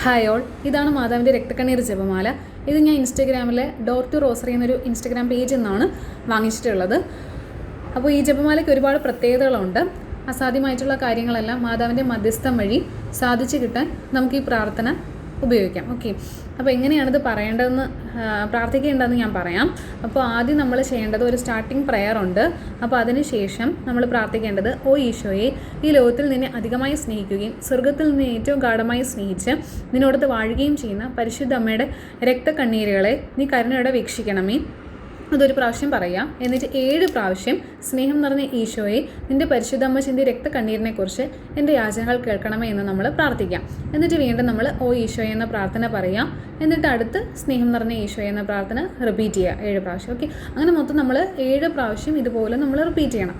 Hi all, ഇതാണ് മാതാവിൻ്റെ രക്തക്കണ്ണീർ ജപമാല. ഇത് ഞാൻ ഇൻസ്റ്റഗ്രാമിലെ ഡോർ ടു റോസറി എന്നൊരു ഇൻസ്റ്റഗ്രാം പേജിൽ നിന്നാണ് വാങ്ങിച്ചിട്ടുള്ളത്. അപ്പോൾ ഈ ജപമാലയ്ക്ക് ഒരുപാട് പ്രത്യേകതകളുണ്ട്. അസാധ്യമായിട്ടുള്ള കാര്യങ്ങളെല്ലാം മാതാവിൻ്റെ മധ്യസ്ഥം വഴി സാധിച്ചു കിട്ടാൻ നമുക്ക് ഈ പ്രാർത്ഥന ഉപയോഗിക്കാം. ഓക്കെ, അപ്പോൾ എങ്ങനെയാണിത് പ്രാർത്ഥിക്കേണ്ടതെന്ന് ഞാൻ പറയാം. അപ്പോൾ ആദ്യം നമ്മൾ ചെയ്യേണ്ടത് ഒരു സ്റ്റാർട്ടിംഗ് പ്രെയർ ഉണ്ട്. അപ്പോൾ അതിനുശേഷം നമ്മൾ പ്രാർത്ഥിക്കേണ്ടത്: ഓ ഈശോയെ, ഈ ലോകത്തിൽ നിന്നെ അധികമായി സ്നേഹിക്കുകയും സ്വർഗത്തിൽ നിന്ന് ഏറ്റവും ഗാഢമായി സ്നേഹിച്ച് നിന്നോടത്ത് വാഴുകയും ചെയ്യുന്ന പരിശുദ്ധ അമ്മയുടെ രക്തക്കണ്ണീരുകളെ നീ കരുണയോടെ വീക്ഷിക്കണമേ. അതൊരു പ്രാവശ്യം പറയാം. എന്നിട്ട് 7 പ്രാവശ്യം സ്നേഹം നിറഞ്ഞ ഈശോയെ, നിൻ്റെ പരിശുദ്ധമ്മ ചിന്തിയ രക്തക്കണ്ണീരിനെക്കുറിച്ച് എൻ്റെ യാചനകൾ കേൾക്കണമേ എന്ന് നമ്മൾ പ്രാർത്ഥിക്കാം. എന്നിട്ട് വീണ്ടും നമ്മൾ ഓ ഈശോയെ എന്ന പ്രാർത്ഥന പറയാം. എന്നിട്ട് അടുത്ത് സ്നേഹം നിറഞ്ഞ ഈശോയെ എന്ന പ്രാർത്ഥന റിപ്പീറ്റ് ചെയ്യുക 7 പ്രാവശ്യം. ഓക്കെ, അങ്ങനെ മൊത്തം നമ്മൾ 7 പ്രാവശ്യം ഇതുപോലെ നമ്മൾ റിപ്പീറ്റ് ചെയ്യണം.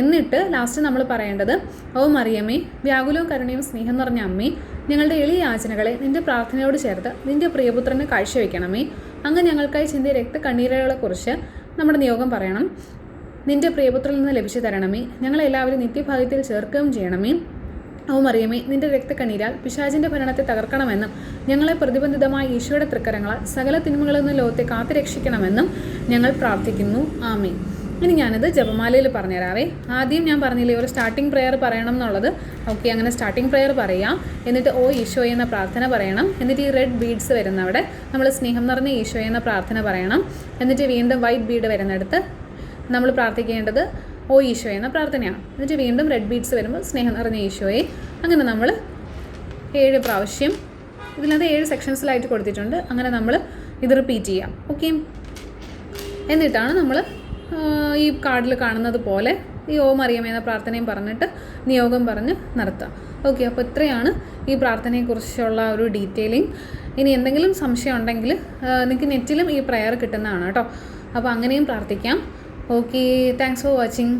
എന്നിട്ട് ലാസ്റ്റ് നമ്മൾ പറയേണ്ടത്: ഓ മറിയമ്മേ, വ്യാകുലവും കരുണയും സ്നേഹം നിറഞ്ഞ അമ്മേ, ഞങ്ങളുടെ എളിയ യാചനകളെ നിൻ്റെ പ്രാർത്ഥനയോട് ചേർത്ത് നിൻ്റെ പ്രിയപുത്രന് കാഴ്ചവെക്കണമേ. അങ്ങ് ഞങ്ങൾക്കായി ചിന്തിയ രക്തക്കണ്ണീരുകളെക്കുറിച്ച് നമ്മുടെ നിയോഗം പറയണം. നിൻ്റെ പ്രിയപുത്രനിൽ നിന്ന് ലഭിച്ചു തരണമേ. ഞങ്ങളെല്ലാവരും നിത്യഭാഗ്യത്തിൽ ചേർക്കുകയും ചെയ്യണമേ. ഓ മറിയമേ, നിൻ്റെ രക്തക്കണ്ണീരാൽ പിശാചിൻ്റെ ഭരണത്തെ തകർക്കണമെന്നും ഞങ്ങളെ പ്രതിബന്ധിതമായ ഈശോയുടെ തൃക്കരങ്ങളാൽ സകല തിന്മകളിൽ നിന്ന് ലോകത്തെ കാത്തുരക്ഷിക്കണമെന്നും ഞങ്ങൾ പ്രാർത്ഥിക്കുന്നു. ആമേൻ. ഇനി ഞാനിത് ജപമാലയിൽ പറഞ്ഞുതരാവേ. ആദ്യം ഞാൻ പറഞ്ഞില്ലേ ഒരു സ്റ്റാർട്ടിംഗ് പ്രെയർ പറയണം എന്നുള്ളത്. ഓക്കെ, അങ്ങനെ സ്റ്റാർട്ടിംഗ് പ്രെയർ പറയാം. എന്നിട്ട് ഓ ഈശോ എന്ന പ്രാർത്ഥന പറയണം. എന്നിട്ട് ഈ റെഡ് ബീഡ്സ് വരുന്നവിടെ നമ്മൾ സ്നേഹം നിറഞ്ഞ ഈശോ എന്ന പ്രാർത്ഥന പറയണം. എന്നിട്ട് വീണ്ടും വൈറ്റ് ബീഡ് വരുന്നിടത്ത് നമ്മൾ പ്രാർത്ഥിക്കേണ്ടത് ഓ ഈശോ എന്ന പ്രാർത്ഥനയാണ്. എന്നിട്ട് വീണ്ടും റെഡ് ബീഡ്സ് വരുമ്പോൾ സ്നേഹം നിറഞ്ഞ ഈശോയെ. അങ്ങനെ നമ്മൾ 7 പ്രാവശ്യം, ഇതിനകത്ത് 7 സെക്ഷൻസിലായിട്ട് കൊടുത്തിട്ടുണ്ട്. അങ്ങനെ നമ്മൾ ഇത് റിപ്പീറ്റ് ചെയ്യാം. ഓക്കെ, എന്നിട്ടാണ് നമ്മൾ ഈ കാർഡിൽ കാണുന്നത് പോലെ ഈ ഓ മറിയം എന്ന പ്രാർത്ഥനയും പറഞ്ഞിട്ട് നിയോഗം പറഞ്ഞ് നടത്താം. ഓക്കെ, അപ്പോൾ ഇത്രയാണ് ഈ പ്രാർത്ഥനയെക്കുറിച്ചുള്ള ഒരു ഡീറ്റെയിലിംഗ്. ഇനി എന്തെങ്കിലും സംശയം ഉണ്ടെങ്കിൽ നിങ്ങൾക്ക് നെറ്റിലും ഈ പ്രെയർ കിട്ടുന്നതാണ് കേട്ടോ. അപ്പോൾ അങ്ങനെയും പ്രാർത്ഥിക്കാം. Okay, thanks for watching.